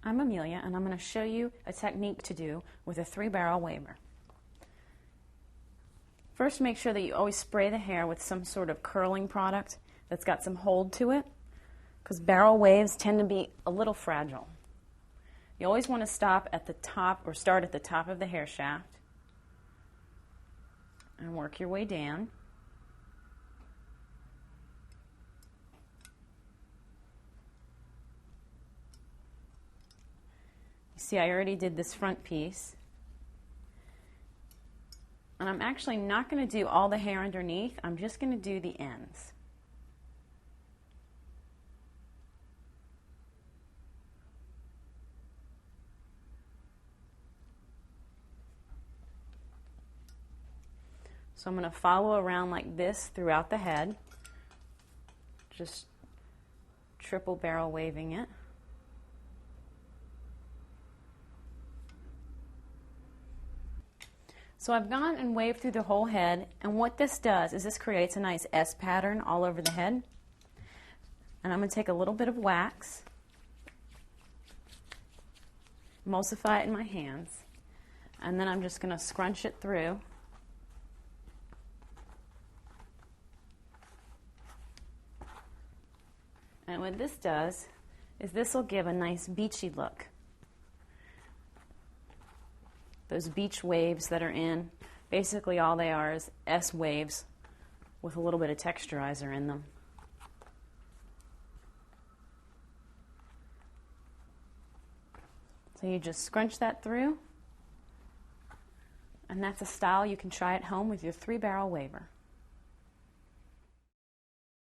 I'm Amelia, and I'm going to show you a technique to do with a 3-barrel waver. First, make sure that you always spray the hair with some sort of curling product that's got some hold to it, because barrel waves tend to be a little fragile. You always want to stop at the top, or start at the top of the hair shaft and work your way down. See, I already did this front piece. And I'm actually not going to do all the hair underneath. I'm just going to do the ends. So I'm going to follow around like this throughout the head, just triple barrel waving it. So I've gone and waved through the whole head, and what this does is this creates a nice S pattern all over the head. And I'm going to take a little bit of wax, emulsify it in my hands, and then I'm just going to scrunch it through. And what this does is this will give a nice beachy look. Those beach waves that are in, basically all they are is S waves with a little bit of texturizer in them. So you just scrunch that through, and that's a style you can try at home with your 3-barrel waver.